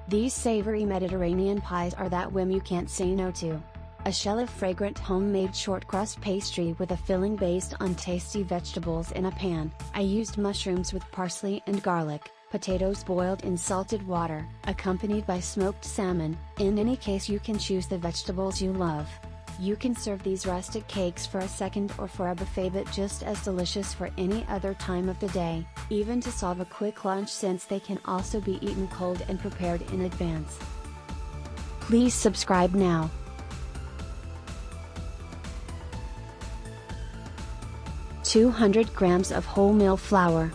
These savory Mediterranean pies are that whim you can't say no to. A shell of fragrant homemade shortcrust pastry with a filling based on tasty vegetables in a pan. I used mushrooms with parsley and garlic, potatoes boiled in salted water, accompanied by smoked salmon. In any case, you can choose the vegetables you love. You can serve these rustic cakes for a second or for a buffet, but just as delicious for any other time of the day, even to solve a quick lunch, since they can also be eaten cold and prepared in advance. Please subscribe now. "200 grams of wholemeal flour,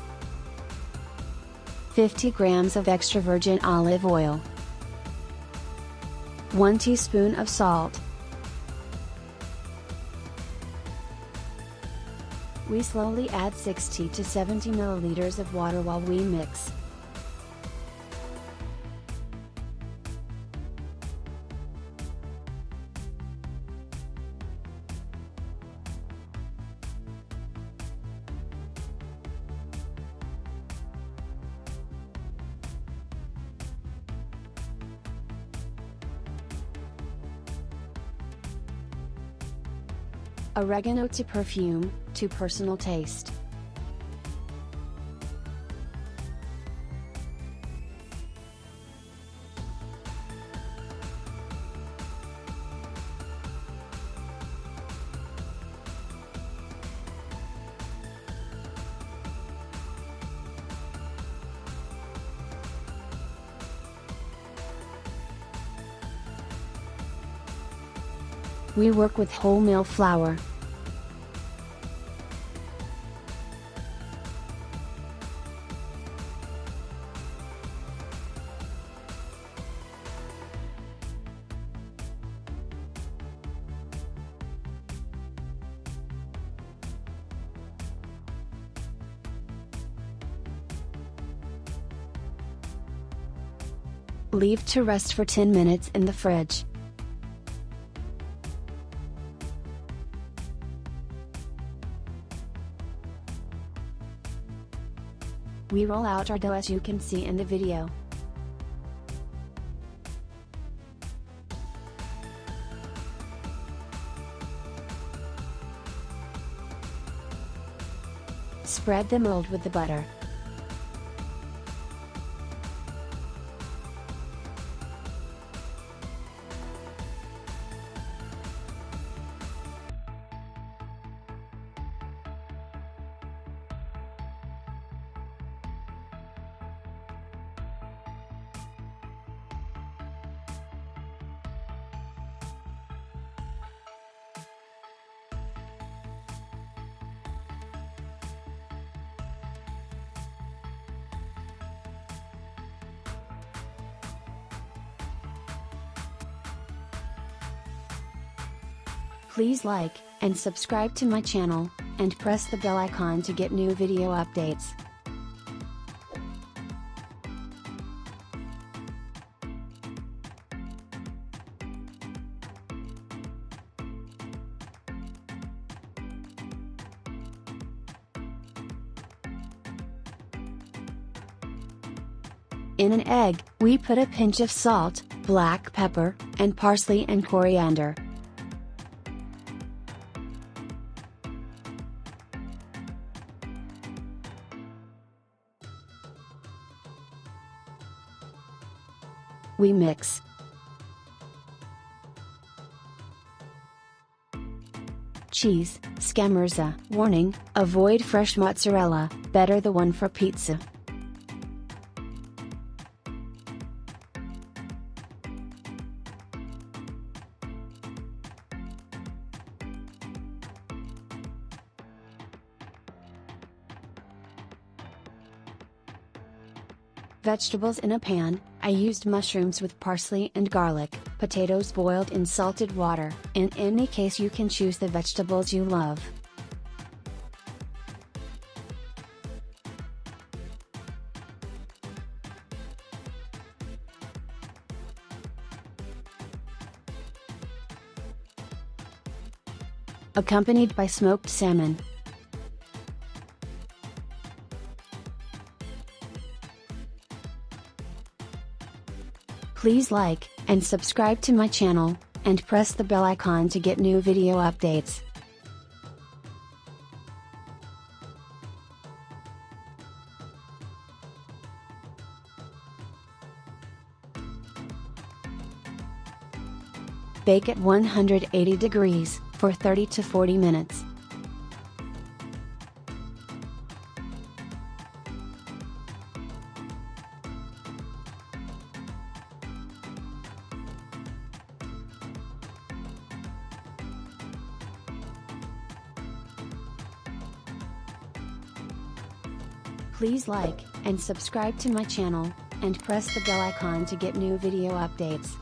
50 grams of extra virgin olive oil, 1 teaspoon of salt." We slowly add 60 to 70 milliliters of water while we mix. Oregano to perfume, to personal taste. We work with wholemeal flour. Leave to rest for 10 minutes in the fridge. We roll out our dough as you can see in the video. Spread the mold with the butter. Please like and subscribe to my channel, and press the bell icon to get new video updates. In an egg, we put a pinch of salt, black pepper, and parsley and coriander. We mix. Cheese, scamorza. Warning: avoid fresh mozzarella, better the one for pizza. Vegetables in a pan. I used mushrooms with parsley and garlic, potatoes boiled in salted water. In any case, you can choose the vegetables you love. Accompanied by smoked salmon. Please like and subscribe to my channel, and press the bell icon to get new video updates. Bake at 180 degrees for 30 to 40 minutes. Please like and subscribe to my channel, and press the bell icon to get new video updates.